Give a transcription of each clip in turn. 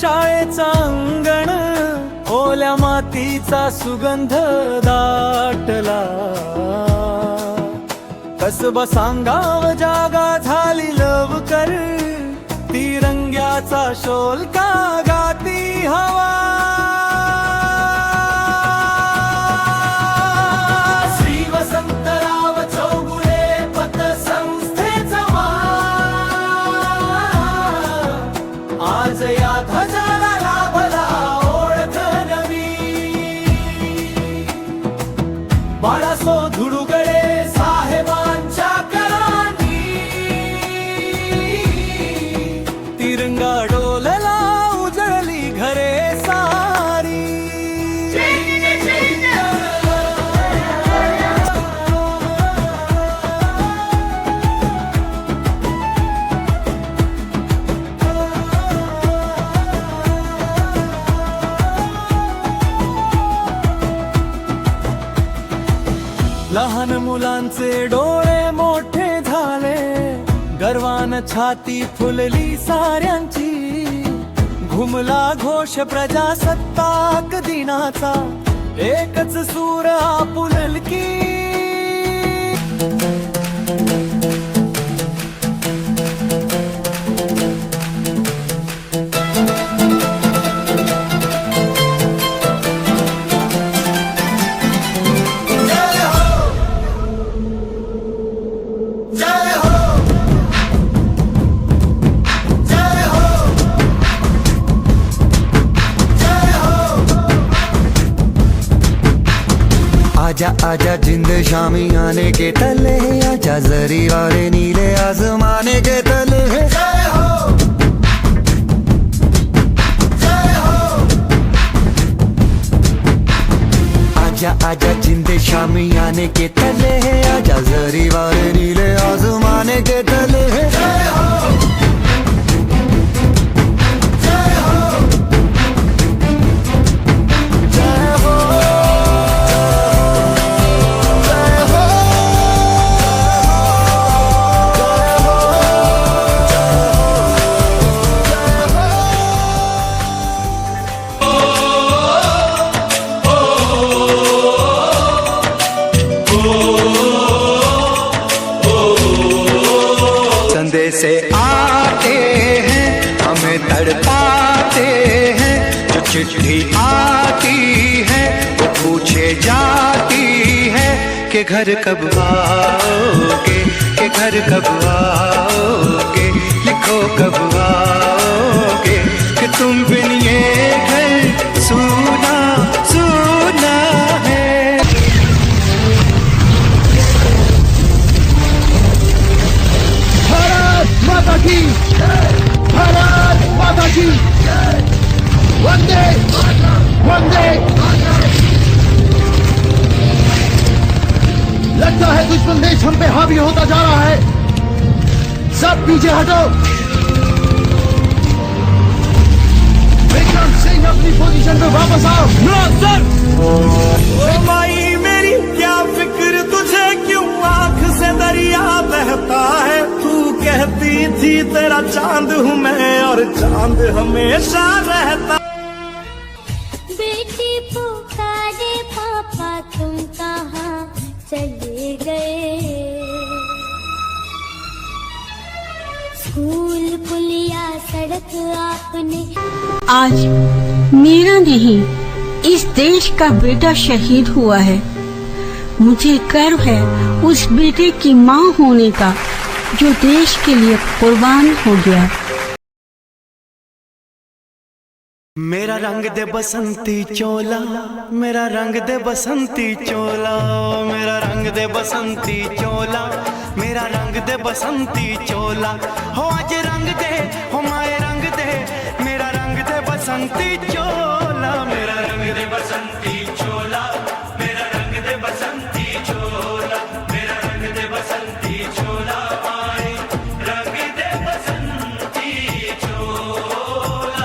शाळेचा अंगण ओल्या मातीचा सुगंध दाटला. कसबा सांगाव जागा झाली लवकर, तिरंग्याचा शोलका गाती हवा. श्री वसंतराव चौगुले पतसंस्थेचा आज या ध्वजाला लाभला ओळख नवी. बाळासो धुडुगळे साहेबांच्या करांनी तिरंगा डोलला उजळली घरे सारी. लहान मुलांचे डोळे मोठे झाले, गर्वान छाती फुलली साऱ्यांची. घुमला घोष प्रजासत्ताक दिनाचा, एकच सूर आपुलकी. आजा आजा जिंद शामी आने के तले, आजा जरी वाले नीले आसमाने के तले. जय हो जय हो. आजा आजा जिंद शामी आने के तले, आजा जरी वाले नीले आसमाने के तले. जय हो से आते हैं हमें तड़पाते हैं, जो चिट्ठी आती है वो पूछे जाती है कि घर कब आओगे, कि घर कब आओगे, लिखो कब आओगे, कि तुम बिन ये घर सूना सूना है. माता की भारत माता की वंदे वंदे. लगता है दुश्मन देश हम पे हावी होता जा रहा है. सब पीछे हटो. विक्रम सिंह अपनी पोजीशन पे वापस आओ. ओ माई मेरी क्या फिक्र तुझे, क्यों आंख से दरिया बहता है. तू कहती थी तेरा चांद हूँ मैं और चांद हमेशा रहता. बेटी पुकारे पापा तुम कहाँ चले गए. स्कूल पुलिया सड़क आपने. आज मेरा नहीं इस देश का बेटा शहीद हुआ है. मुझे गर्व है उस बेटे की माँ होने का जो देश के लिए कुर्बान हो गया. मेरा रंग दे बसंती चोला, मेरा रंग दे बसंती चोला, मेरा रंग दे बसंती चोला, मेरा रंग दे बसंती चोला. हो आज रंग दे, हो माए रंग दे, मेरा रंग दे बसंती चोला, मेरा रंग दे बसंती चोला, मेरा रंग दे बसंती चोला, मेरा रंग दे बसंती चोला, माए रंग दे बसंती चोला.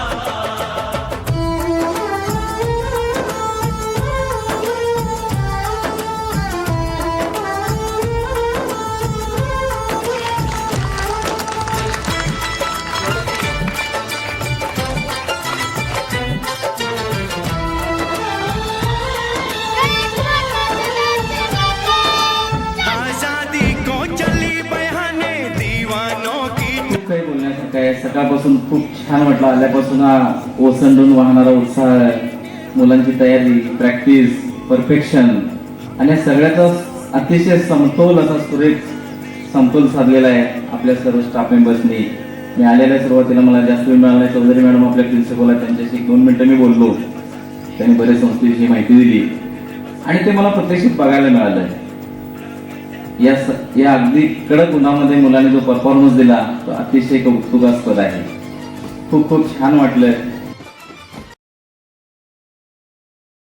काय सकाळपासून खूप छान वाटलं. आल्यापासून हा ओसंडून वाहणारा उत्साह, मुलांची तयारी, प्रॅक्टिस, परफेक्शन आणि या सगळ्याचा अतिशय समतोल असा सुरेख समतोल साधलेला आहे आपल्या सर्व स्टाफ मेंबर्सनी. मी आलेल्या सुरुवातीला मला जास्त वेळ मिळाला नाही. चौधरी मॅडम आपल्या प्रिन्सिपल आहेत, त्यांच्याशी 1-2 मिनिटं मी बोललो. त्यांनी बरेच संस्थेची माहिती दिली आणि ते मला प्रत्यक्षित बघायला मिळालं. या अगदी कडक उन्हामध्ये मुलांनी जो परफॉर्मन्स दिला तो अतिशय कौतुकास्पद आहे. खूप खूप छान वाटलं.